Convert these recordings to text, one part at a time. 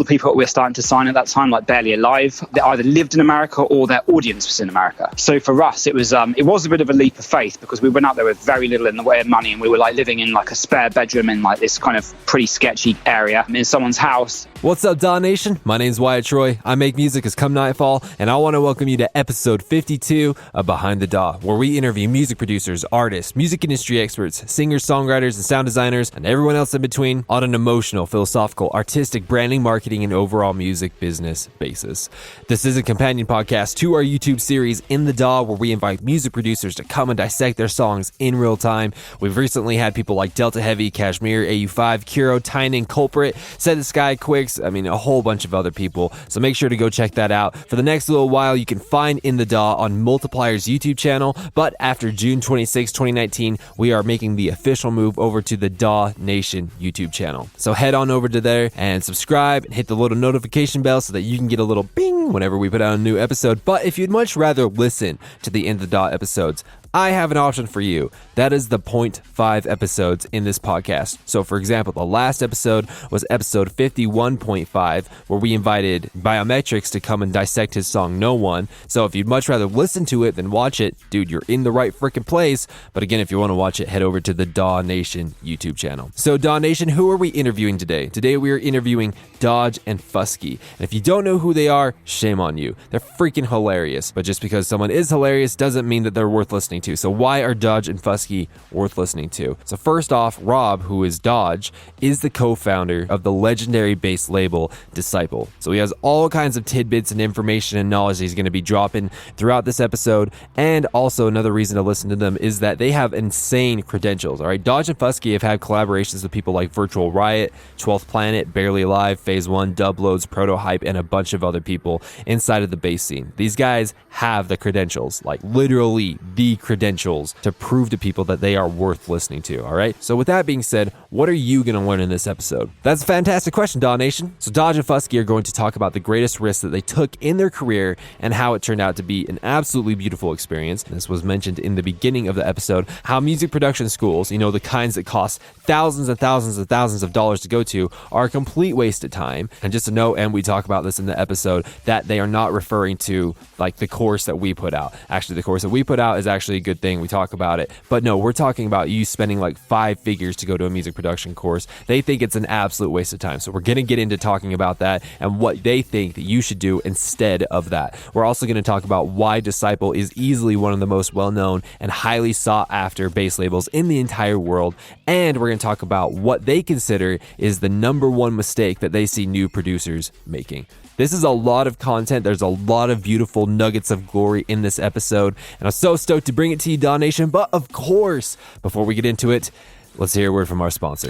the people that we're starting to sign at that time, like Barely Alive, they either lived in America or their audience was in America. So for us, it was a bit of a leap of faith because we went out there with very little in the way of money, and we were like living in like a spare bedroom in like this kind of pretty sketchy area in someone's house. What's up, Daw Nation? My name's Wyatt Troy. I make music as come nightfall, and I want to welcome you to episode 52 of Behind the Daw, where we interview music producers, artists, music industry experts, singers, songwriters, and sound designers, and everyone else in between on an emotional, philosophical, artistic, branding, marketing, and overall music business basis. This is a companion podcast to our YouTube series In the Daw, where we invite music producers to come and dissect their songs in real time. We've recently had people like Delta Heavy, Kashmir, AU5, Kuro, Tynan, Culprit, Set the Sky, Quicks, a whole bunch of other people. So make sure to go check that out. For the next little while, you can find In the Daw on Multiplier's YouTube channel, but after June 26, 2019, we are making the official move over to the Daw Nation YouTube channel. So head on over to there and subscribe and hit the little notification bell so that you can get a little bing whenever we put out a new episode. But if you'd much rather listen to the In the Daw episodes, I have an option for you. That is the 0.5 episodes in this podcast. So for example, the last episode was episode 51.5, where we invited Biometrics to come and dissect his song No One. So if you'd much rather listen to it than watch it, dude, you're in the right freaking place. But again, if you want to watch it, head over to the Daw Nation YouTube channel. So Daw Nation, who are we interviewing today? Today we are interviewing Dodge and Fuski. And if you don't know who they are, shame on you. They're freaking hilarious. But just because someone is hilarious doesn't mean that they're worth listening to. So why are Dodge and Fuski worth listening to? So first off, Rob, who is Dodge, is the co-founder of the legendary bass label Disciple. So he has all kinds of tidbits and information and knowledge that he's going to be dropping throughout this episode. And also another reason to listen to them is that they have insane credentials. All right, Dodge and Fuski have had collaborations with people like Virtual Riot, 12th Planet, Barely Alive, Phase 1, Dubloads, Proto Hype, and a bunch of other people inside of the bass scene. These guys have the credentials, like literally the credentials to prove to people that they are worth listening to, all right? So with that being said, what are you going to learn in this episode? That's a fantastic question, Daw Nation. So Dodge and Fuski are going to talk about the greatest risks that they took in their career and how it turned out to be an absolutely beautiful experience. This was mentioned in the beginning of the episode, how music production schools, the kinds that cost thousands and thousands and thousands of dollars to go to, are a complete waste of time. And just to note, and we talk about this in the episode, that they are not referring to like the course that we put out. Actually, the course that we put out is actually a good thing. We talk about it. But no, we're talking about you spending like 5 figures to go to a music production course. They think it's an absolute waste of time. So we're going to get into talking about that and what they think that you should do instead of that. We're also going to talk about why Disciple is easily one of the most well-known and highly sought after bass labels in the entire world. And we're going to talk about what they consider is the number one mistake that they see new producers making. This is a lot of content. There's a lot of beautiful nuggets of glory in this episode, and I'm so stoked to bring it to you, Daw Nation. But of course, before we get into it, let's hear a word from our sponsor.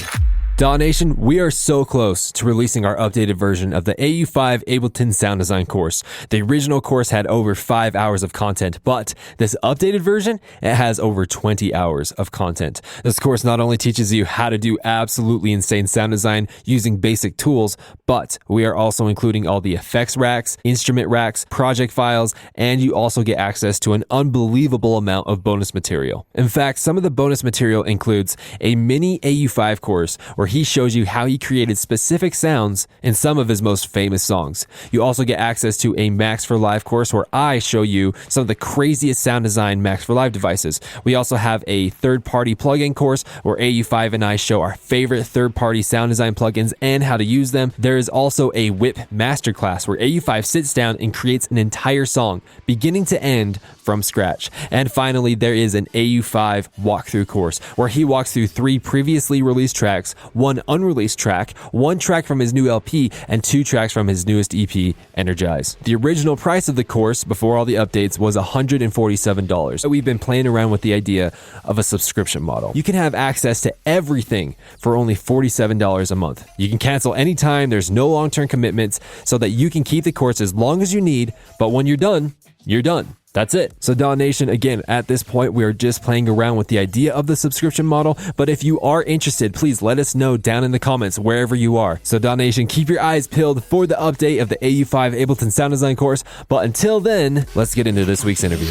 Daw Nation, we are so close to releasing our updated version of the AU5 Ableton Sound Design course. The original course had over 5 hours of content, but this updated version, it has over 20 hours of content. This course not only teaches you how to do absolutely insane sound design using basic tools, but we are also including all the effects racks, instrument racks, project files, and you also get access to an unbelievable amount of bonus material. In fact, some of the bonus material includes a mini AU5 course where he shows you how he created specific sounds in some of his most famous songs. You also get access to a Max for Live course where I show you some of the craziest sound design Max for Live devices. We also have a third-party plugin course where AU5 and I show our favorite third-party sound design plugins and how to use them. There is also a Whip Masterclass where AU5 sits down and creates an entire song, beginning to end, from scratch. And finally, there is an AU5 walkthrough course where he walks through 3 previously released tracks, 1 unreleased track, 1 track from his new LP, and 2 tracks from his newest EP, Energize. The original price of the course before all the updates was $147. So we've been playing around with the idea of a subscription model. You can have access to everything for only $47 a month. You can cancel anytime, there's no long-term commitments, so that you can keep the course as long as you need, but when you're done, you're done. That's it. So Daw Nation, again, at this point, we are just playing around with the idea of the subscription model. But if you are interested, please let us know down in the comments wherever you are. So Daw Nation, keep your eyes peeled for the update of the AU5 Ableton Sound Design course. But until then, let's get into this week's interview.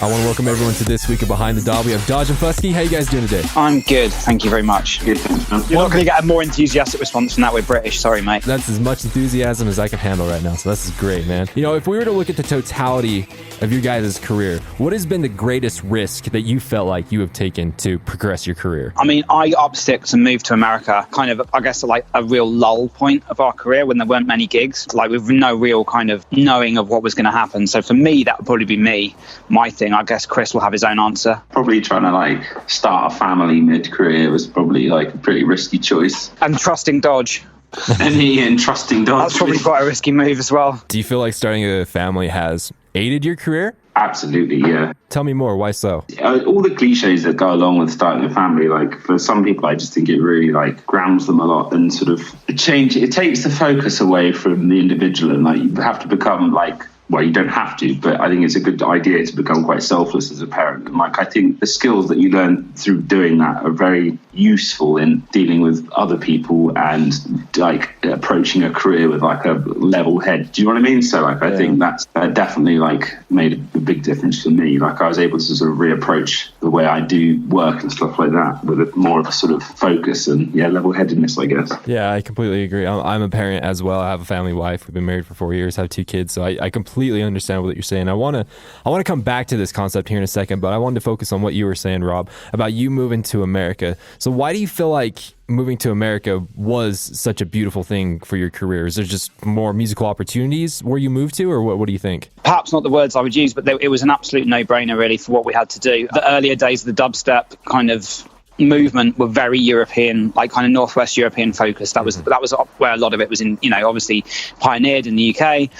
I want to welcome everyone to this week of Behind the Dot. We have Dodge and Fuski. How you guys doing today? I'm good. Thank you very much. Good, thanks, man. You're not going to get a more enthusiastic response than that. We're British. Sorry, mate. That's as much enthusiasm as I can handle right now, so this is great, man. You know, if we were to look at the totality of your guys' career, what has been the greatest risk that you felt like you have taken to progress your career? I mean, I upped sticks and moved to America, kind of, I guess, like a real lull point of our career when there weren't many gigs, like with no real kind of knowing of what was going to happen. So for me, that would probably be my thing. I guess Chris will have his own answer. Probably trying to like start a family mid-career was probably like a pretty risky choice. And trusting Dodge. And trusting Dodge. That's probably quite a risky move as well. Do you feel like starting a family has aided your career? Absolutely, yeah. Tell me more. Why so? All the cliches that go along with starting a family, like for some people, I just think it really like grounds them a lot and sort of it takes the focus away from the individual, and like you have to become like, well, you don't have to, but I think it's a good idea to become quite selfless as a parent. And like, I think the skills that you learn through doing that are very useful in dealing with other people and like approaching a career with like a level head. Do you know what I mean? So like, I think that's definitely like made a big difference for me. Like I was able to sort of reapproach the way I do work and stuff like that with more of a sort of focus and level headedness, I guess. Yeah, I completely agree. I'm a parent as well. I have a family wife. We've been married for 4 years, have 2 kids. So I completely understand what you're saying. I want to come back to this concept here in a second, but I wanted to focus on what you were saying, Rob, about you moving to America. So why do you feel like moving to America was such a beautiful thing for your career? Is there just more musical opportunities where you moved to, or what do you think? Perhaps not the words I would use, but it was an absolute no-brainer really for what we had to do. The earlier days of the dubstep kind of movement were very European, like kind of Northwest European focused. That was where a lot of it was in, obviously pioneered in the UK.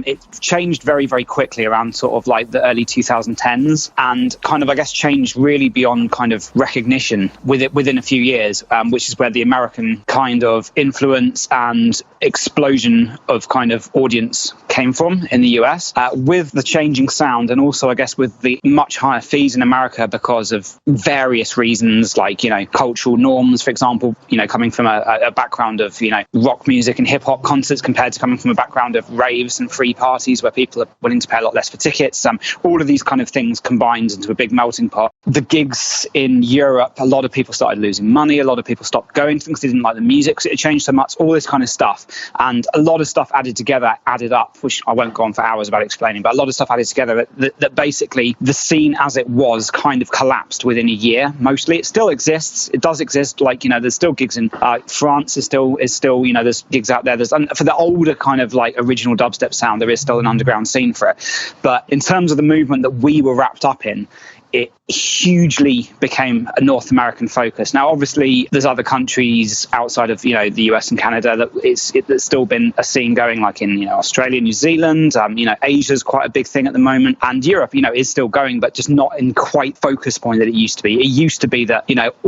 It changed very, very quickly around sort of like the early 2010s and kind of, I guess, changed really beyond kind of recognition within a few years, which is where the American kind of influence and explosion of kind of audience came from in the US, with the changing sound and also, I guess, with the much higher fees in America because of various reasons, like, cultural norms, for example, coming from a background of, rock music and hip hop concerts compared to coming from a background of raves and free parties where people are willing to pay a lot less for tickets. All of these kind of things combined into a big melting pot. The gigs in Europe, a lot of people started losing money. A lot of people stopped going to them because they didn't like the music because it had changed so much, all this kind of stuff. And a lot of stuff added up, which I won't go on for hours about explaining, but a lot of stuff added together that basically the scene as it was kind of collapsed within a year, mostly. It still exists. It does exist. Like, there's still gigs in France is still, there's gigs out there. For the older kind of like original dubstep sound, there is still an underground scene for it. But in terms of the movement that we were wrapped up in, it hugely became a North American focus. Now, obviously, there's other countries outside of, the US and Canada that there's still been a scene going, like in, Australia, New Zealand, Asia's quite a big thing at the moment. And Europe, is still going, but just not in quite focus point that it used to be. It used to be that,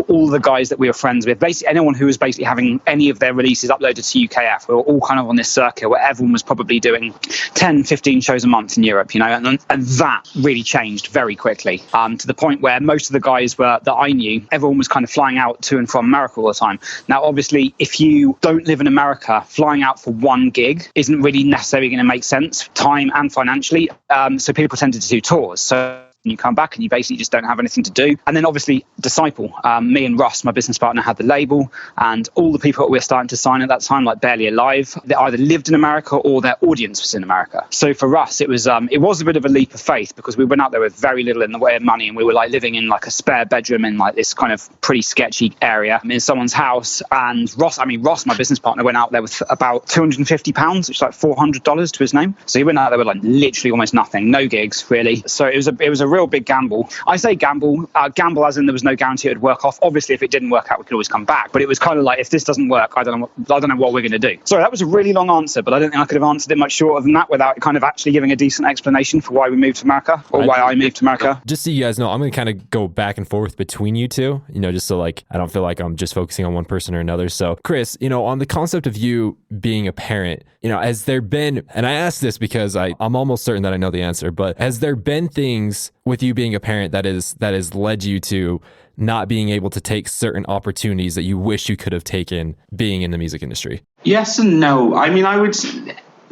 all the guys that we were friends with, basically anyone who was basically having any of their releases uploaded to UKF, we were all kind of on this circuit where everyone was probably doing 10, 15 shows a month in Europe, and that really changed very quickly. To the point where most of the guys that I knew, everyone was kind of flying out to and from America all the time. Now, obviously, if you don't live in America, flying out for one gig isn't really necessarily going to make sense, time and financially. So people tended to do tours. So you come back and you basically just don't have anything to do. And then obviously Disciple, me and Russ, my business partner, had the label, and all the people that we were starting to sign at that time, like Barely Alive, they either lived in America or their audience was in America. So for us, it was a bit of a leap of faith because we went out there with very little in the way of money, and we were like living in like a spare bedroom in like this kind of pretty sketchy area in someone's house. And Ross, my business partner, went out there with about £250, which is like $400 to his name. So he went out there with like literally almost nothing, no gigs really. So it was a real big gamble. I say gamble as in there was no guarantee it would work off. Obviously, if it didn't work out, we could always come back. But it was kind of like, if this doesn't work, I don't know what we're going to do. Sorry, that was a really long answer, but I don't think I could have answered it much shorter than that without kind of actually giving a decent explanation for why we moved to America or why I moved to America. Just so you guys know, I'm going to kind of go back and forth between you two, just so like I don't feel like I'm just focusing on one person or another. So Chris, on the concept of you being a parent, has there been, and I ask this because I'm almost certain that I know the answer, but has there been things with you being a parent that has led you to not being able to take certain opportunities that you wish you could have taken being in the music industry? Yes and no. I mean,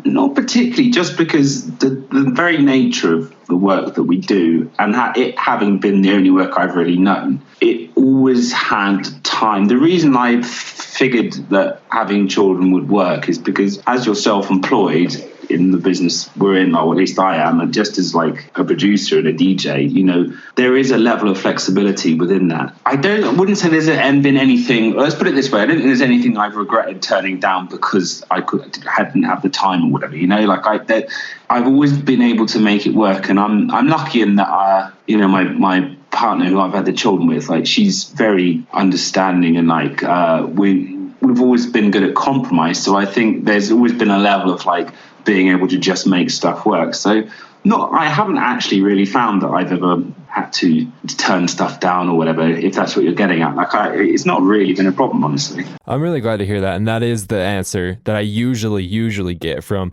Not particularly, just because the very nature of the work that we do, and it having been the only work I've really known, it always had time. The reason I figured that having children would work is because as you're self-employed in the business we're in, or at least I am, and just as like a producer and a DJ, you know, there is a level of flexibility within that. I wouldn't say there's been anything, let's put it this way, I don't think there's anything I've regretted turning down because hadn't had the time or whatever, you know, like I've always been able to make it work, and I'm lucky in that, you know, my partner who I've had the children with, like, she's very understanding, and like we've always been good at compromise. So I think there's always been a level of like being able to just make stuff work. So I haven't actually really found that I've ever had to turn stuff down or whatever, if that's what you're getting at. Like, it's not really been a problem, honestly. I'm really glad to hear that, and that is the answer that I usually get from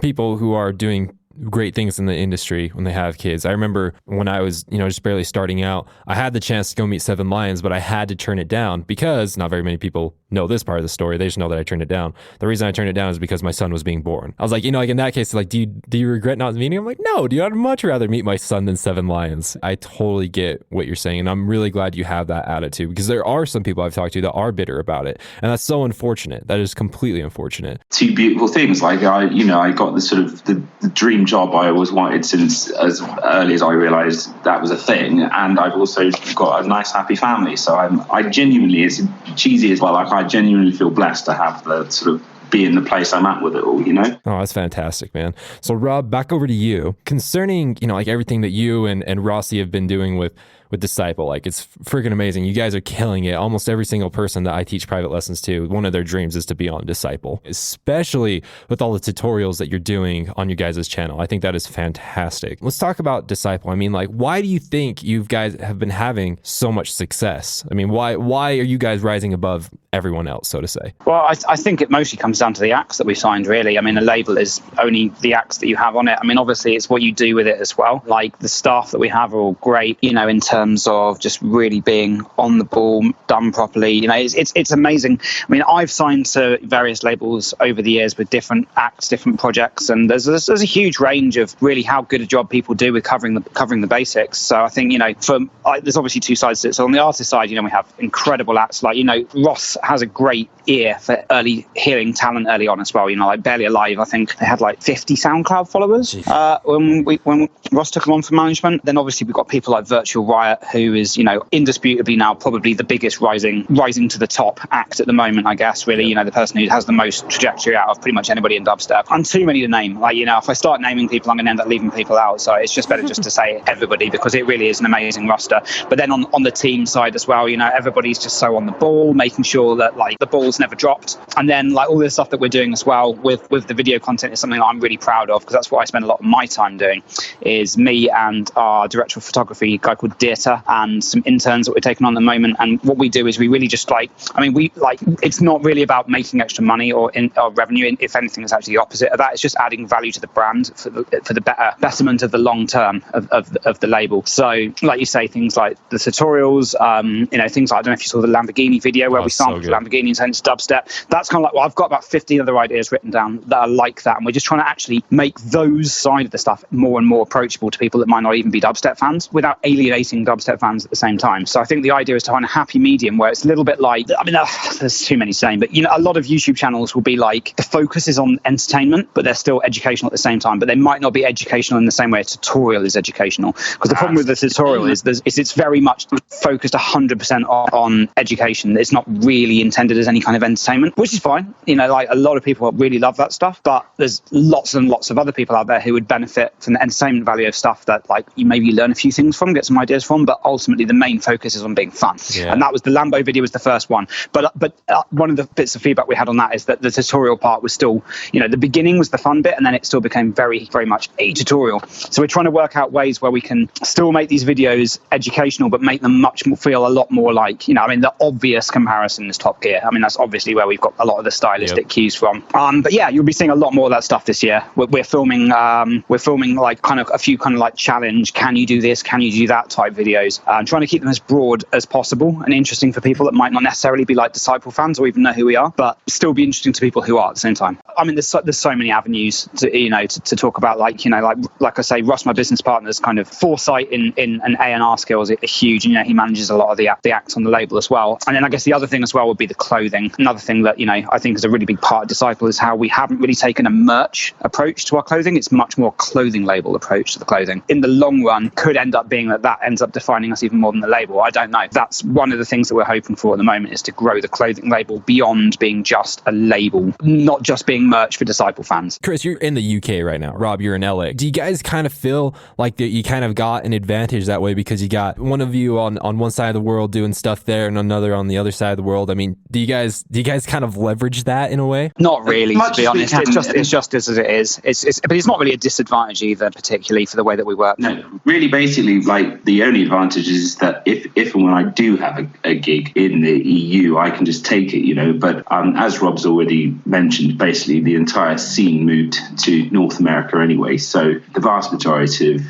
people who are doing great things in the industry when they have kids. I remember when I was, you know, just barely starting out, I had the chance to go meet Seven Lions, but I had to turn it down because not very many people know this part of the story. They just know that I turned it down. The reason I turned it down is because my son was being born. I was like, you know, like in that case, like, do you regret not meeting him? I'm like, no, dude, I'd much rather meet my son than Seven Lions. I totally get what you're saying, and I'm really glad you have that attitude, because there are some people I've talked to that are bitter about it, and that's so unfortunate. That is completely unfortunate. Two beautiful things. Like, I got the sort of the dream job I always wanted since as early as I realized that was a thing, and I've also got a nice happy family. So I genuinely, it's cheesy as well, like I genuinely feel blessed to have the sort of be in the place I'm at with it all, you know? Oh, that's fantastic, man. So Rob, back over to you. Concerning, you know, like everything that you and Rossi have been doing with Disciple, like, it's freaking amazing. You guys are killing it. Almost every single person that I teach private lessons to, one of their dreams is to be on Disciple, especially with all the tutorials that you're doing on your guys' channel. I think that is fantastic. Let's talk about Disciple. I mean, like, why do you think you guys have been having so much success? I mean, why are you guys rising above everyone else, so to say? Well, I think it mostly comes down to the acts that we signed, really. I mean, a label is only the acts that you have on it. I mean, obviously, it's what you do with it as well. Like, the staff that we have are all great, you know, in terms of just really being on the ball, done properly. You know, it's amazing. I mean, I've signed to various labels over the years with different acts, different projects, and there's a huge range of really how good a job people do with covering the basics. So I think, you know, there's obviously two sides to it. So on the artist side, you know, we have incredible acts like, you know, Ross has a great ear for hearing talent early on as well. You know, like Barely Alive, I think they had like 50 SoundCloud followers when Ross took them on for management. Then obviously we've got people like Virtual Riot, who is, you know, indisputably now probably the biggest rising to the top act at the moment, I guess, really. You know, the person who has the most trajectory out of pretty much anybody in dubstep. I'm too many to name. Like, you know, if I start naming people, I'm going to end up leaving people out. So it's just better just to say everybody, because it really is an amazing roster. But then on the team side as well, you know, everybody's just so on the ball, making sure that like the ball's never dropped. And then like all this stuff that we're doing as well with the video content is something that I'm really proud of, because that's what I spend a lot of my time doing, is me and our director of photography, a guy called Dieter, and some interns that we're taking on at the moment. And what we do is we really just it's not really about making extra money or revenue. If anything, it's actually the opposite of that. It's just adding value to the brand for the betterment of the long term of the label. So like you say, things like the tutorials, you know, things like, I don't know if you saw the Lamborghini video where we sampled Lamborghini and sent dubstep. That's kind of like, well, I've got about 50 other ideas written down that are like that, and we're just trying to actually make those side of the stuff more and more approachable to people that might not even be dubstep fans, without alienating dubstep fans at the same time. So I think the idea is to find a happy medium where it's a little bit like, I mean, there's too many saying, but you know, a lot of YouTube channels will be like, the focus is on entertainment, but they're still educational at the same time, but they might not be educational in the same way a tutorial is educational. Because the problem with the tutorial is it's very much focused 100% on education. It's not really intended as any kind of entertainment, which is fine. You know, like a lot of people really love that stuff, but there's lots and lots of other people out there who would benefit from the entertainment value of stuff that like you maybe learn a few things from, get some ideas from, but ultimately the main focus is on being fun. Yeah. And that was the Lambo video was the first one. But one of the bits of feedback we had on that is that the tutorial part was still, you know, the beginning was the fun bit, and then it still became very, very much a tutorial. So we're trying to work out ways where we can still make these videos educational, but make them feel a lot more like, you know, I mean, the obvious comparison is Top Gear. I mean, that's obviously where we've got a lot of the stylistic cues from. But yeah, you'll be seeing a lot more of that stuff this year. We're filming like kind of a few kind of like challenge, can you do this, can you do that type videos videos, trying to keep them as broad as possible and interesting for people that might not necessarily be like Disciple fans or even know who we are, but still be interesting to people who are at the same time. I mean, there's so many avenues to talk about, like I say, Ross, my business partner's kind of foresight in an A&R skills are huge. He manages a lot of the acts on the label as well. And then I guess the other thing as well would be the clothing. Another thing that I think is a really big part of Disciple is how we haven't really taken a merch approach to our clothing. It's much more clothing label approach to the clothing. In the long run, could end up being that ends up defining us even more than the label. I don't know. That's one of the things that we're hoping for at the moment, is to grow the clothing label beyond being just a label, not just being merch for Disciple fans. Chris, you're in the UK right now. Rob, you're in LA. Do you guys kind of feel like that you kind of got an advantage that way because you got one of you on one side of the world doing stuff there and another on the other side of the world? I mean, do you guys kind of leverage that in a way? Not really, to be honest. It's just as it is. But it's not really a disadvantage either, particularly for the way that we work. No, really, basically, like the only advantage is that if and when I do have a gig in the EU, I can just take it, But as Rob's already mentioned, basically the entire scene moved to North America anyway. So the vast majority of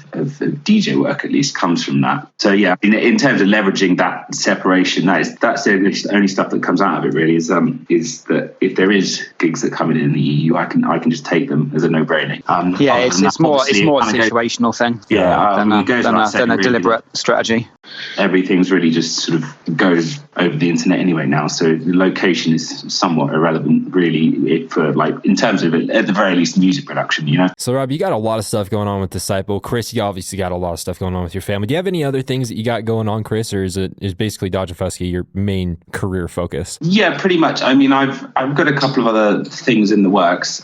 DJ work, at least, comes from that. So yeah, in terms of leveraging that separation, that's the only stuff that comes out of it. Really, is that if there is gigs that come in the EU, I can just take them as a no-brainer. It's more a situational thing. Than a deliberate strategy. Everything's really just sort of goes over the internet anyway now, so the location is somewhat irrelevant, really, for in terms of at the very least music production. So Rob, you got a lot of stuff going on with Disciple. Chris, you obviously got a lot of stuff going on with your family. Do you have any other things that you got going on, Chris, or is basically Dodge Fuski your main career focus? Yeah, pretty much. I mean, I've got a couple of other things in the works,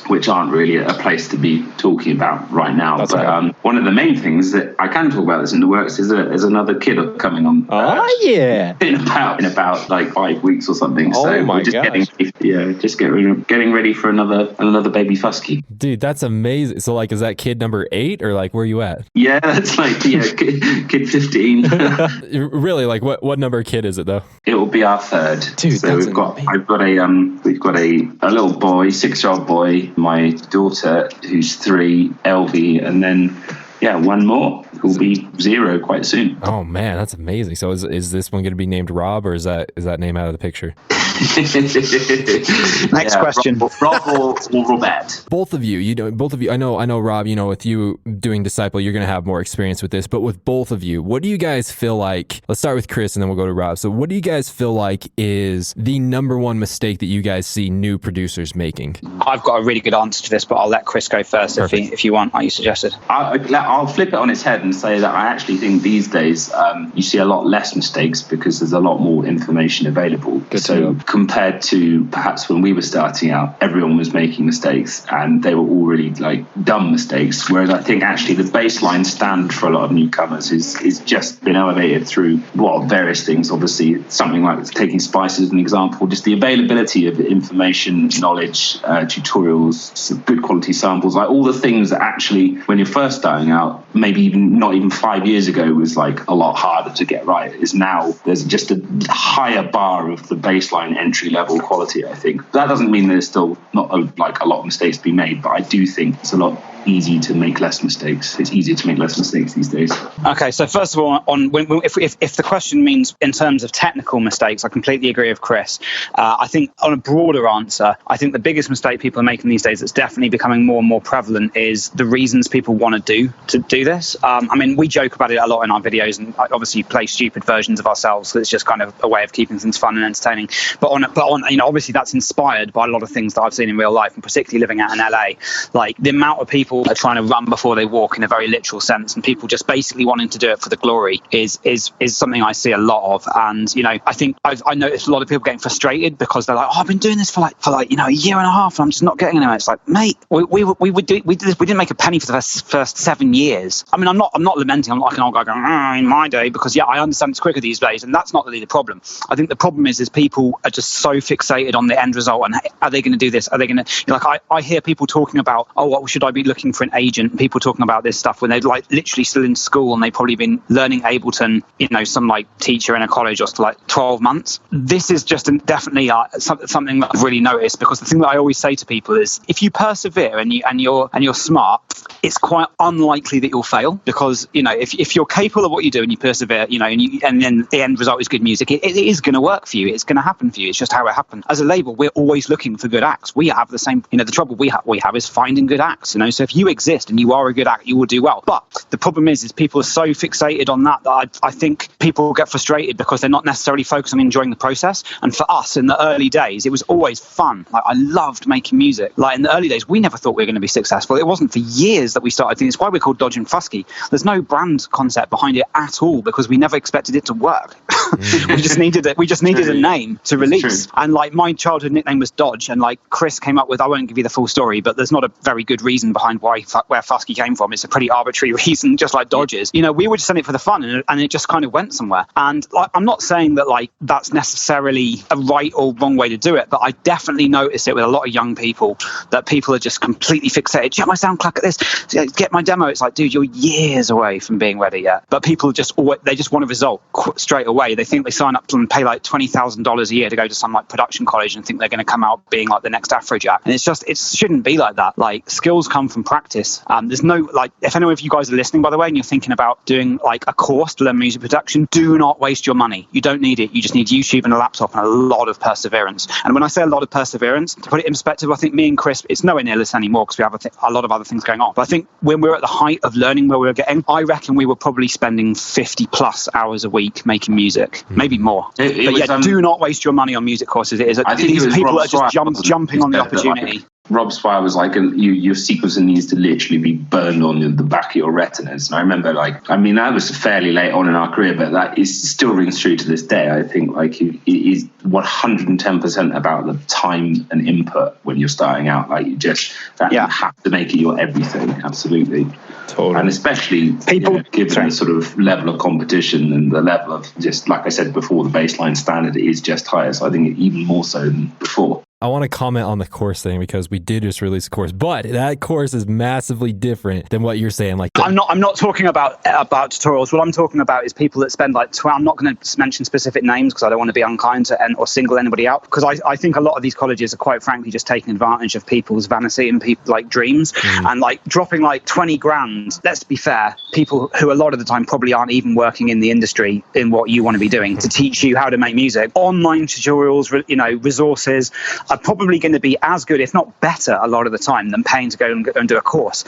which aren't really a place to be talking about right now. That's but okay. One of the main things that I can talk about that's in the works is another kid coming on. In about like 5 weeks or something. Oh so my we're just getting ready for another baby Fuski. Dude, that's amazing. So is that kid number 8 or where you at? Yeah, that's kid 15. Really? What number kid is it though? It will be our third. Dude, so we've got a little boy, 6-year-old boy, my daughter who's 3, Elvie, and then one more who'll be 0 quite soon. Oh man, that's amazing. So is this one going to be named Rob, or is that name out of the picture? Next question. Rob or Robert? Both of you, I know Rob, with you doing Disciple, you're going to have more experience with this, but with both of you, what do you guys feel like, let's start with Chris and then we'll go to Rob. So what do you guys feel like is the number one mistake that you guys see new producers making? I've got a really good answer to this, but I'll let Chris go first if you want, like you suggested. I'll flip it on its head and say that I actually think these days you see a lot less mistakes because there's a lot more information available. So compared to perhaps when we were starting out, everyone was making mistakes and they were all really dumb mistakes. Whereas I think actually the baseline standard for a lot of newcomers is just been elevated through various things. Obviously, something like taking Spice as an example, just the availability of information, knowledge, tutorials, good quality samples, all the things that actually when you're first starting out, maybe not even 5 years ago, was a lot harder to get right. Is now there's just a higher bar of the baseline entry level quality. I think that doesn't mean there's still not a lot of mistakes to be made, but I do think it's a lot easy to make less mistakes. It's easier to make less mistakes these days. Okay, so first of all, if the question means in terms of technical mistakes, I completely agree with Chris. I think on a broader answer, I think the biggest mistake people are making these days that's definitely becoming more and more prevalent is the reasons people want to do this. I mean, we joke about it a lot in our videos, and obviously play stupid versions of ourselves. So it's just kind of a way of keeping things fun and entertaining. But obviously that's inspired by a lot of things that I've seen in real life, and particularly living out in LA. The amount of people are trying to run before they walk in a very literal sense, and people just basically wanting to do it for the glory is something I see a lot of. And I think I noticed a lot of people getting frustrated because they're like, I've been doing this for a year and a half and I'm just not getting anywhere. It's like, mate, we did this, we didn't make a penny for the first 7 years. I mean, I'm not lamenting. I'm not like an old guy going in my day, because I understand it's quicker these days, and that's not really the problem. I think the problem is people are just so fixated on the end result and are they going to do this? Are they going to I hear people talking about, what should I be looking working for an agent, people talking about this stuff when they're like literally still in school and they've probably been learning Ableton, you know, some like teacher in a college just for like 12 months. This is just definitely something that I've really noticed, because the thing that I always say to people is if you persevere and you're smart, it's quite unlikely that you'll fail, because, you know, if you're capable of what you do and you persevere, you know, and then the end result is good music, it is going to work for you. It's going to happen for you. It's just how it happens. As a label, we're always looking for good acts. We have the same, you know, the trouble we have is finding good acts, you know. So if you exist and you are a good act, you will do well. But the problem is people are so fixated on that I think people get frustrated because they're not necessarily focused on enjoying the process. And for us in the early days, it was always fun. Like, I loved making music. Like, in the early days, we never thought we were going to be successful. It wasn't for years that we started thinking. It's why we're called Dodge and Fuski. There's no brand concept behind it at all, because we never expected it to work. We just needed it. We just needed a name to release. And like, my childhood nickname was Dodge, and like Chris came up with, I won't give you the full story, but there's not a very good reason behind where Fuski came from. It's a pretty arbitrary reason, just like Dodge is. You know, we were just in it for the fun, and it just kind of went somewhere. And like, I'm not saying that like that's necessarily a right or wrong way to do it, but I definitely notice it with a lot of young people, that people are just completely fixated. Check my sound, clack at this, get my demo. It's like, dude, you're years away from being ready yet. But people just want a result straight away. They think they sign up and pay like $20,000 a year to go to some like production college and think they're going to come out being like the next Afrojack. And it's just, it shouldn't be like that. Like, skills come from practice. There's no, like, if anyone of you guys are listening, by the way, and you're thinking about doing like a course to learn music production, do not waste your money. You don't need it. You just need YouTube and a laptop and a lot of perseverance. And when I say a lot of perseverance, to put it in perspective, I think me and Chris, it's nowhere near this anymore because we have a lot of other things going on. But I think when we were at the height of learning where we were getting, I reckon we were probably spending 50 plus hours a week making music, maybe more. Do not waste your money on music courses. It is. These people are just jumping on the opportunity. Rob Swire was like, your sequencer needs to literally be burned on the back of your retinas. And I remember, like, I mean, that was fairly late on in our career, but that is still rings true to this day. I think, like, it is 110% about the time and input when you're starting out. Like, you have to make it your everything. Absolutely. Totally. And especially given the sort of level of competition and the level of, just like I said before, the baseline standard is just higher. So I think even more so than before. I want to comment on the course thing because we did just release a course, but that course is massively different than what you're saying. Like, I'm not talking about tutorials. What I'm talking about is people that spend like I'm not going to mention specific names because I don't want to be unkind to or single anybody out, because I think a lot of these colleges are quite frankly just taking advantage of people's vanity and people like dreams and like dropping like 20 grand. Let's be fair, people who a lot of the time probably aren't even working in the industry in what you want to be doing to teach you how to make music. Online tutorials, resources are probably going to be as good, if not better, a lot of the time than paying to go and do a course.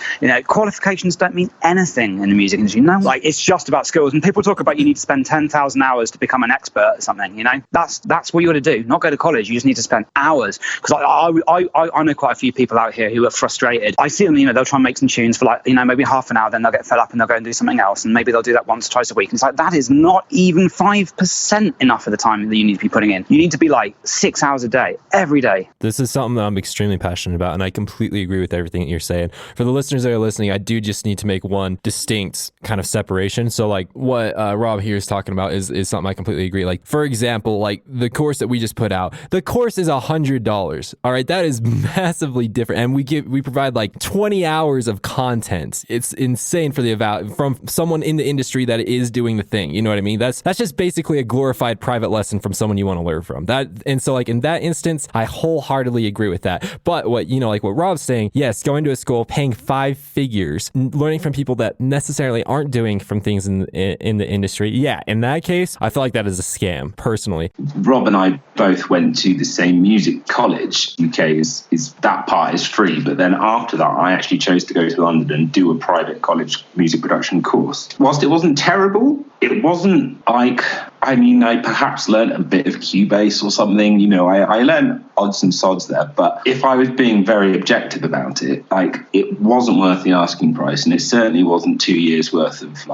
Qualifications don't mean anything in the music industry. Like, it's just about skills. And people talk about you need to spend 10,000 hours to become an expert at something. That's what you got to do. Not go to college. You just need to spend hours. Because I know quite a few people out here who are frustrated. I see them. They'll try and make some tunes for like maybe half an hour, then they'll get fed up and they'll go and do something else, and maybe they'll do that once or twice a week. And it's like, that is not even 5% enough of the time that you need to be putting in. You need to be like 6 hours a day, every day. This is something that I'm extremely passionate about, and I completely agree with everything that you're saying. For the listeners that are listening, I do just need to make one distinct kind of separation. So like what Rob here is talking about is something I completely agree. Like, for example, like the course that we just put out, the course is $100. All right, that is massively different, and we provide like 20 hours of content. It's insane for the from someone in the industry that is doing the thing. You know what I mean? That's just basically a glorified private lesson from someone you want to learn from. And so like in that instance, I wholeheartedly agree with that. But what like what Rob's saying, yes, going to a school, paying 5 figures, learning from people that necessarily aren't doing from things in the industry. Yeah, in that case, I feel like that is a scam, personally. Rob and I both went to the same music college. UK is that part is free, but then after that, I actually chose to go to London and do a private college music production course. Whilst it wasn't terrible, it wasn't like, I perhaps learned a bit of Cubase or something. I learned odds and sods there. But if I was being very objective about it, like, it wasn't worth the asking price, and it certainly wasn't 2 years worth of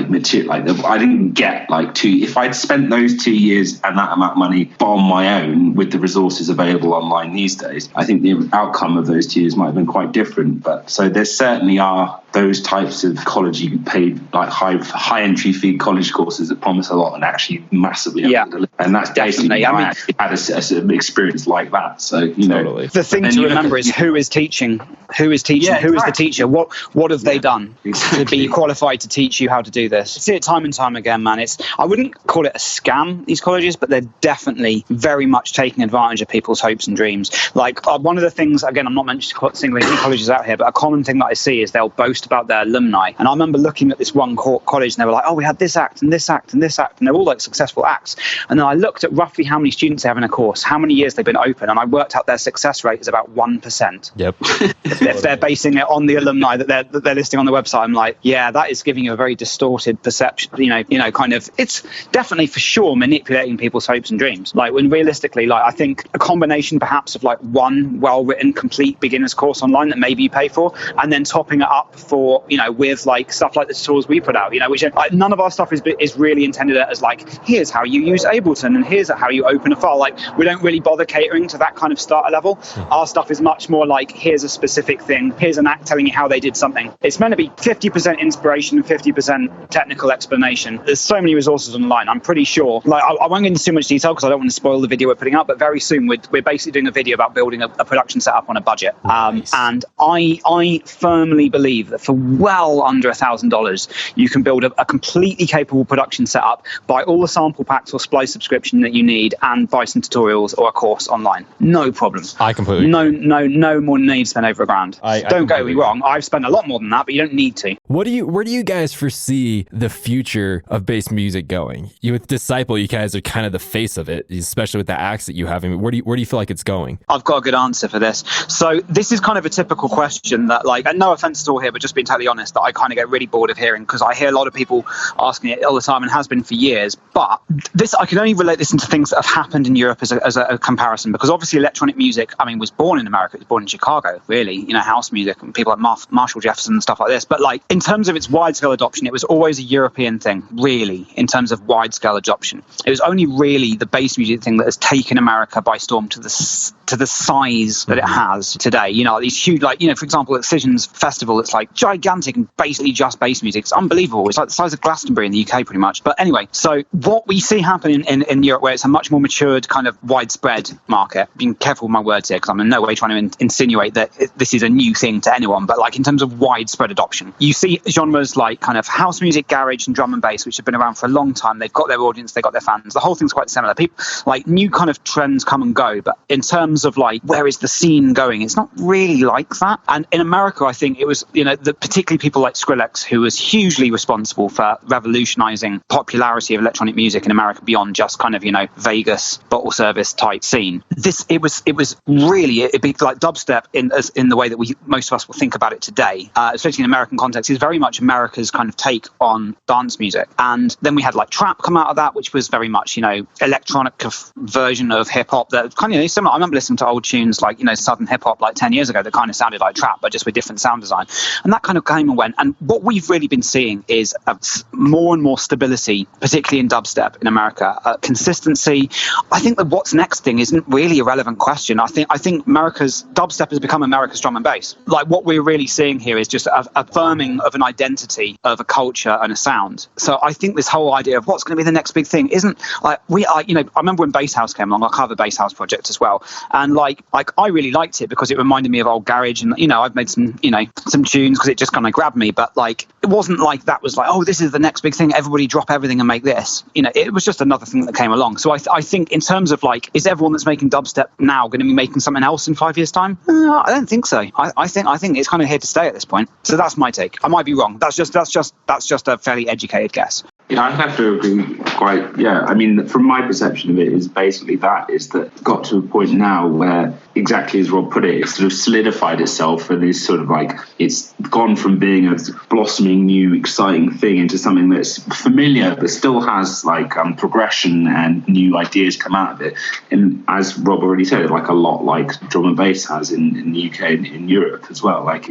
material. Like, I didn't get like if I'd spent those 2 years and that amount of money on my own with the resources available online these days, I think the outcome of those 2 years might have been quite different. But so there certainly are those types of college you paid like high entry fee college courses that promise a lot and actually massively underdeliver. And that's definitely. I actually had an experience like that. So you know, the thing to remember is who is teaching, who is the teacher, what have they done to be qualified to teach you how to do this. I see it time and time again, man. I wouldn't call it a scam, these colleges, but they're definitely very much taking advantage of people's hopes and dreams. Like one of the things, again, I'm not singling any colleges out here, but a common thing that I see is they'll boast about their alumni. And I remember looking at this one college and they were like, oh, we had this act and this act and this act, and they're all like successful acts. And then I looked at roughly how many students they have in a course, how many years they've been open, and I worked out their success rate is about 1%. Yep. If they're basing it on the alumni that they're listing on the website, I'm like, yeah, that is giving you a very distorted perception. You know, kind of, it's definitely for sure manipulating people's hopes and dreams. Like when realistically, like I think a combination perhaps of like one well-written, complete beginner's course online that maybe you pay for, and then topping it up for, you know, with like stuff like the tutorials we put out, you know, which like, none of our stuff is really intended as like, here's how you use Ableton and here's how you open a file. Like we don't really bother catering to that kind of starter level. Our stuff is much more like, here's a specific thing, here's an act telling you how they did something. It's meant to be 50% inspiration and 50% technical explanation. There's so many resources online. I'm pretty sure, like I won't get into too much detail because I don't want to spoil the video we're putting out, but very soon we're basically doing a video about building a production setup on a budget. Nice. And I firmly believe that for well under $1,000 you can build a completely capable production setup, buy all the sample packs or Splice subscription that you need, and buy some tutorials or a course online. No problem. I completely no more need to spend over $1,000. Don't get me wrong, I've spent a lot more than that, but you don't need to. Where do you guys foresee the future of bass music going? You with Disciple, you guys are kind of the face of it, especially with the acts that you have. I mean, where do you feel like it's going? I've got a good answer for this. So this is kind of a typical question that, like, and no offense at all here, but just being totally honest, that I kind of get really bored of hearing because I hear a lot of people asking it all the time and has been for years. But this, I can only relate this into things that have happened in Europe as a comparison, because obviously electronic music, I mean, was born in America. It was born in Chicago, really, you know, house music and people like Marshall Jefferson and stuff like this. But like in terms of its wide scale adoption, it was always a European thing, really, in terms of wide scale adoption. It was only really the bass music thing that has taken America by storm to the size that it has today. You know, these huge, like, you know, for example, Excision's festival, it's like gigantic and basically just bass music. It's unbelievable. It's like the size of Glastonbury in the UK pretty much. But anyway, so what we see happen in Europe, where it's a much more matured kind of widespread market, being careful with my words here because I'm in no way trying to insinuate that this is a new thing to anyone, but like in terms of widespread adoption, you see genres like kind of house music, garage and drum and bass, which have been around for a long time. They've got their audience, they've got their fans. The whole thing's quite similar. People, like, new kind of trends come and go, but in terms of like where is the scene going, it's not really like that. And in America, I think it was, you know, particularly people like Skrillex, who was hugely responsible for revolutionizing popularity of electronic music in America beyond just kind of, you know, Vegas bottle service type scene. It was really, it'd be like dubstep in the way that most of us will think about it today, especially in American context, is very much America's kind of take on dance music. And then we had like trap come out of that, which was very much, you know, electronic version of hip hop that kind of, you know, similar. I remember listening to old tunes like, you know, Southern hip hop like 10 years ago that kind of sounded like trap, but just with different sound design. And that kind of came and went. And what we've really been seeing is more and more stability, particularly in dubstep in America. Consistency. I think that what's next thing isn't really a relevant question. I think America's dubstep has become America's drum and bass. Like what we're really seeing here is just a affirming of an identity, of a culture and a sound. So I think this whole idea of what's going to be the next big thing isn't like, we are, you know, I remember when Bass House came along, I covered Bass House project as well. And like I really liked it because it reminded me of old garage, and, you know, I've made some tunes because it just kind of grabbed me. But like, it wasn't like that was like, oh, this is the next big thing, everybody drop everything and make this. You know, it was just another thing that came along. So I think in terms of like, is everyone that's making dubstep now going to be making something else in 5 years' time? I don't think so. I think it's kind of here to stay at this point. So that's my take. I might be wrong. That's just a fairly educated guess. Yeah, I'd have to agree quite. Yeah, I mean, from my perception of it is basically that it's got to a point now where, exactly as Rob put it, it's sort of solidified itself and is sort of like, it's gone from being a blossoming new exciting thing into something that's familiar but still has like progression and new ideas come out of it. And as Rob already said, like a lot like drum and bass has in the UK and in Europe as well. Like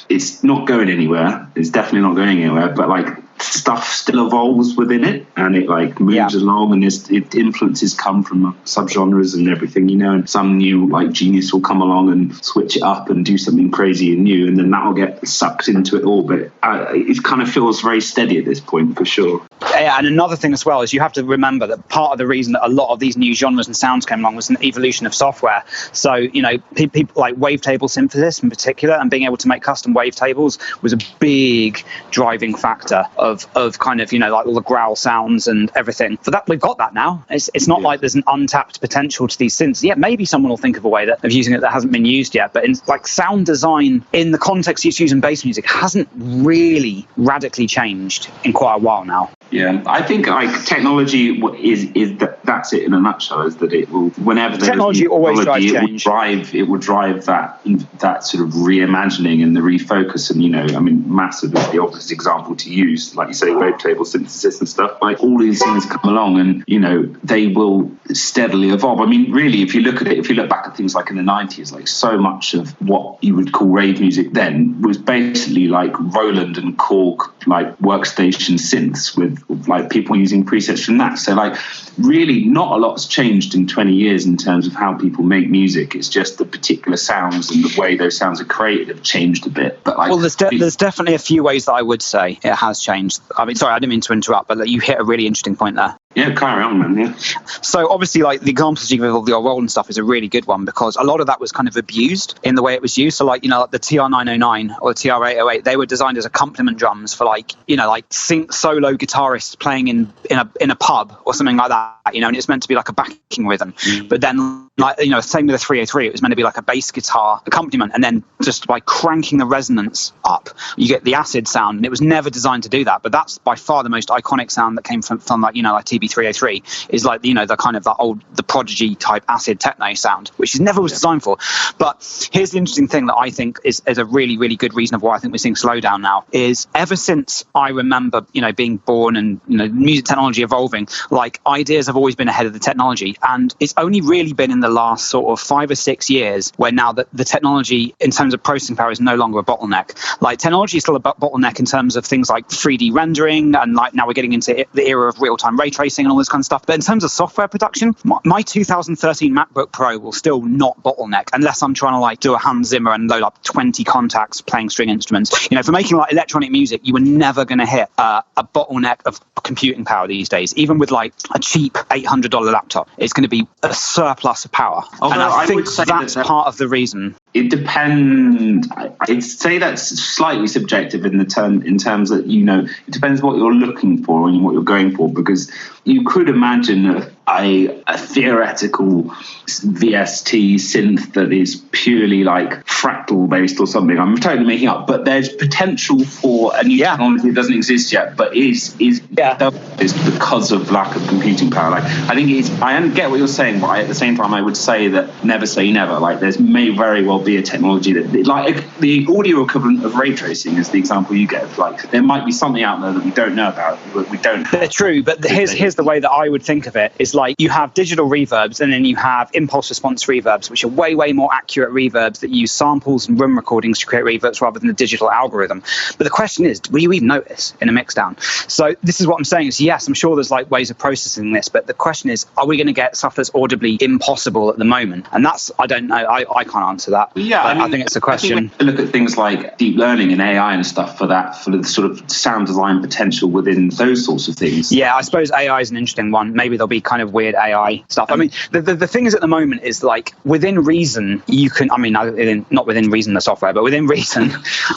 it's not going anywhere. It's definitely not going anywhere. But like, stuff still evolves within it, and it like moves along, and it influences come from subgenres and everything, you know, and some new like genius will come along and switch it up and do something crazy and new, and then that'll get sucked into it all. But it kind of feels very steady at this point, for sure. Yeah, and another thing as well is you have to remember that part of the reason that a lot of these new genres and sounds came along was an evolution of software. So, you know, people like wavetable synthesis in particular, and being able to make custom wavetables was a big driving factor of kind of, you know, like all the growl sounds and everything. For that, we've got that now. It's not like there's an untapped potential to these synths. Yeah, maybe someone will think of a way of using it that hasn't been used yet. But in like sound design, in the context it's used in bass music, hasn't really radically changed in quite a while now. Yeah, I think like technology is that's it in a nutshell. Is that it will, whenever there's technology always drives change. It will drive that sort of reimagining and the refocus. And, you know, I mean, Massive is the obvious example to use, like you say, wavetable synthesis and stuff. Like all these things come along, and, you know, they will steadily evolve. I mean, really, if you look back at things like in the 90s, like so much of what you would call rave music then was basically like Roland and Korg like workstation synths with like people using presets from that. So like really not a lot's changed in 20 years in terms of how people make music. It's just the particular sounds and the way those sounds are created have changed a bit. But like, well, there's definitely a few ways that I would say it has changed. I mean, sorry, I didn't mean to interrupt, but you hit a really interesting point there. Yeah, carry on, man. Yeah. So obviously, like the examples you give of the old Roland stuff is a really good one, because a lot of that was kind of abused in the way it was used. So like, you know, like the TR-909 or the TR-808, they were designed as accompaniment drums for like, you know, like synth solo guitarists playing in a pub or something like that, you know, and it's meant to be like a backing rhythm. But then, like, you know, same with the 303, it was meant to be like a bass guitar accompaniment, and then just by cranking the resonance up, you get the acid sound, and it was never designed to do that. But that's by far the most iconic sound that came from like, you know, like TB303 is like, you know, the kind of that old, the Prodigy type acid techno sound, which never was designed for. But here's the interesting thing that I think is a really, really good reason of why I think we're seeing slowdown now is ever since I remember, you know, being born and, you know, music technology evolving, like ideas have always been ahead of the technology. And it's only really been in the last sort of 5 or 6 years where now the technology in terms of processing power is no longer a bottleneck. Like technology is still a bottleneck in terms of things like 3D rendering, and like now we're getting into the era of real-time ray tracing and all this kind of stuff. But in terms of software production, my 2013 MacBook Pro will still not bottleneck unless I'm trying to like do a Hans Zimmer and load up 20 contacts playing string instruments. You know, for making like electronic music, you were never going to hit a bottleneck of computing power these days. Even with like a cheap $800 laptop, it's going to be a surplus of power. Although and I think that's part of the reason. It depends. I'd say that's slightly subjective in terms that, you know, it depends what you're looking for and what you're going for, because you could imagine a theoretical VST synth that is purely like fractal based or something. I'm totally making up, but there's potential for a new technology that doesn't exist yet, but is because of lack of computing power. Like I get what you're saying, but at the same time I would say that never say never. Like there's may very well be a technology that, like the audio equivalent of ray tracing is the example you get. Like there might be something out there that we don't know about, but we don't have. They're true, but here's the way that I would think of it is like you have digital reverbs, and then you have impulse response reverbs, which are way, way more accurate reverbs that use samples and room recordings to create reverbs rather than the digital algorithm. But the question is, will you even notice in a mixdown? So this is what I'm saying is, yes, I'm sure there's like ways of processing this, but the question is, are we going to get stuff that's audibly impossible at the moment? And that's, I don't know, I can't answer that. Yeah, I think it's a question. I look at things like deep learning and AI and stuff for the sort of sound design potential within those sorts of things. Yeah, I suppose AI is an interesting one. Maybe there'll be kind of weird AI stuff. I mean, the thing is at the moment is like within reason, you can, I mean, not within reason the software, but within reason,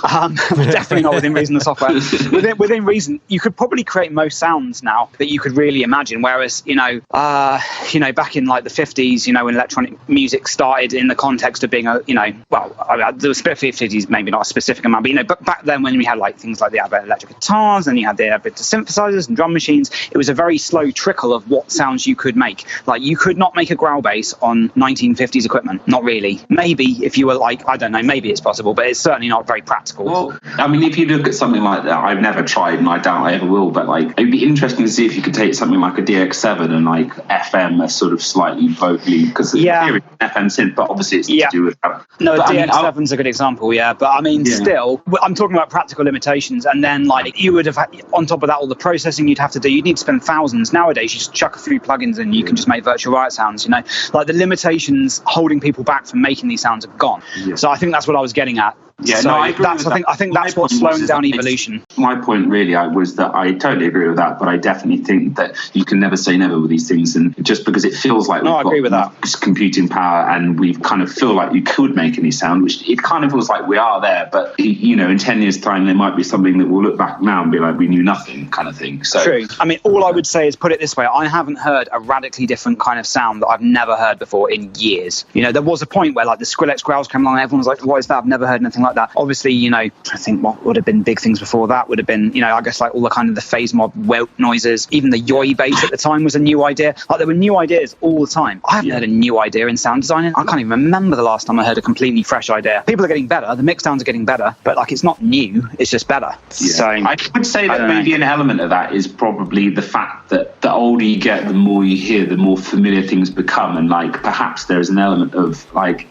definitely not within reason the software. Within reason, you could probably create most sounds now that you could really imagine. Whereas, you know, back in like the 50s, you know, when electronic music started in the context of being the 50s, maybe not a specific amount, but, you know, but back then when we had like things like the advent of electric guitars and you had the advent of synthesizers and drum machines, it was a very slow trickle of what sounds you you could make. Like, you could not make a growl bass on 1950s equipment. Not really. Maybe if you were like, I don't know, maybe it's possible, but it's certainly not very practical. Well, I mean, if you look at something like that, I've never tried and I doubt I ever will, but like, it'd be interesting to see if you could take something like a DX7 and like FM as sort of slightly vocally, because in theory, FM synth, but obviously it's to do with that. No, but, DX7's a good example, but I mean, still, I'm talking about practical limitations, and then like, you would have, on top of that, all the processing you'd have to do, you'd need to spend thousands. Nowadays, you just chuck a few plugins in, you can just make virtual riot sounds, you know? Like, the limitations holding people back from making these sounds have gone. So I think that's what I was getting at. Yeah, so no, I agree. I think that's what's slowing down evolution. My point really was that I totally agree with that, but I definitely think that you can never say never with these things, and just because it feels like I agree with that. Computing power and we kind of feel like you could make any sound, which it kind of feels like we are there, but you know, in 10 years time there might be something that we'll look back now and be like, we knew nothing kind of thing. So true. I mean, all I would say is, put it this way, I haven't heard a radically different kind of sound that I've never heard before in years. You know, there was a point where like the Skrillex growls came along and everyone was like, what is that? I've never heard anything like that. Obviously, you know, I think what would have been big things before that would have been, you know, I guess like all the kind of the phase mob welt noises, even the yoi bass at the time was a new idea. Like, there were new ideas all the time. I haven't heard a new idea in sound design. I can't even remember the last time I heard a completely fresh idea. People are getting better, the mix downs are getting better, but like, it's not new, it's just better. So I would say that maybe an element of that is probably the fact that the older you get, the more you hear, the more familiar things become, and like perhaps there's an element of like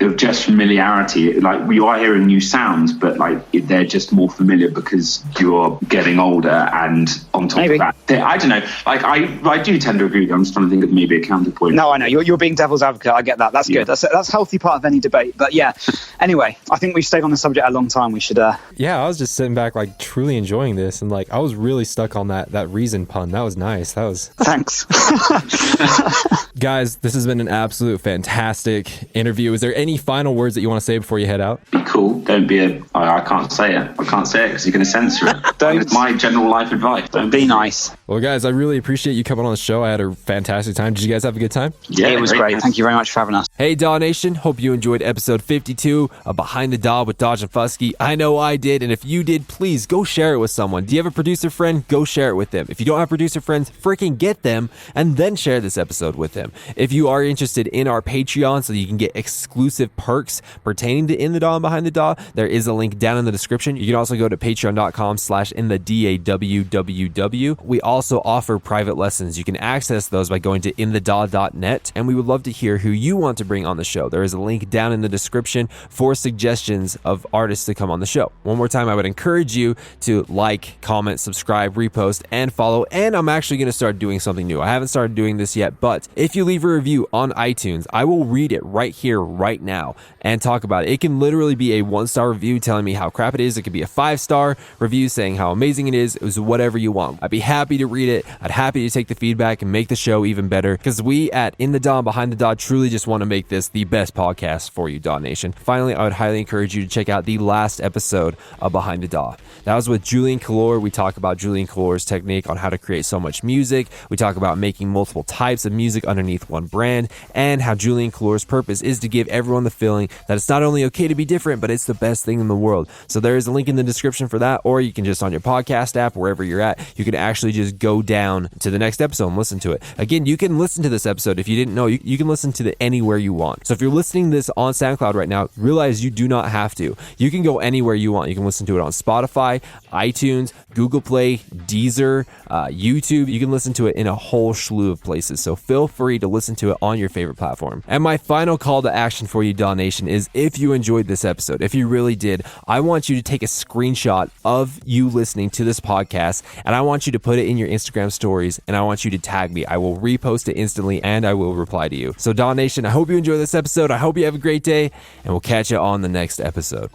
of just familiarity. Like, we are hearing new sounds, but like they're just more familiar because you're getting older, and on top of that, I don't know, like I do tend to agree with you. I'm just trying to think of maybe a counterpoint. No, I know you're being devil's advocate. I get that. That's good. That's a healthy part of any debate. But yeah, anyway, I think we've stayed on the subject a long time. We should Yeah, I was just sitting back like truly enjoying this, and like I was really stuck on that reason pun. That was nice. Thanks. Guys, this has been an absolute fantastic interview. Is there any final words that you want to say before you head out? Be cool. Don't be I can't say it. I can't say it because you're going to censor it. It's my general life advice. Don't be nice. Well, guys, I really appreciate you coming on the show. I had a fantastic time. Did you guys have a good time? Yeah, it was great. Thank you very much for having us. Hey, Daw Nation. Hope you enjoyed episode 52 of Behind the Daw with Dodge and Fuski. I know I did, and if you did, please go share it with someone. Do you have a producer friend? Go share it with them. If you don't have producer friends, freaking get them and then share this episode with them. If you are interested in our Patreon so you can get exclusive perks pertaining to In the Daw and Behind the Daw, there is a link down in the description. You can also go to patreon.com/inthedawww. We also offer private lessons. You can access those by going to inthedaw.net, and we would love to hear who you want to bring on the show. There is a link down in the description for suggestions of artists to come on the show. One more time, I would encourage you to like, comment, subscribe, repost, and follow. And I'm actually going to start doing something new. I haven't started doing this yet, but if you leave a review on iTunes, I will read it right here, right now, and talk about it. It can literally be a 1-star review telling me how crap it is. It could be a 5-star review saying how amazing it is. It was whatever you want. I'd be happy to read it. I'd happy to take the feedback and make the show even better, because we at In the Daw and Behind the Daw truly just want to make this the best podcast for you, Daw Nation. Finally, I would highly encourage you to check out the last episode of Behind the Daw. That was with Julian Calor. We talk about Julian Calor's technique on how to create so much music. We talk about making multiple types of music underneath one brand, and how Julian Calor's purpose is to give everyone the feeling that it's not only okay to be different, but it's the best thing in the world. So there is a link in the description for that, or you can just on your podcast app, wherever you're at, you can actually just go down to the next episode and listen to it. Again, you can listen to this episode. If you didn't know, you can listen to it anywhere you want. So if you're listening to this on SoundCloud right now, realize you do not have to. You can go anywhere you want. You can listen to it on Spotify, iTunes, Google Play, Deezer, YouTube. You can listen to it in a whole slew of places. So feel free to listen to it on your favorite platform. And my final call to action for you, Daw Nation, is if you enjoyed this episode, if you really did, I want you to take a screenshot of you listening to this podcast, and I want you to put it in your Instagram stories, and I want you to tag me. I will repost it instantly, and I will reply to you. So Daw Nation, I hope you enjoy this episode. I hope you have a great day, and we'll catch you on the next episode.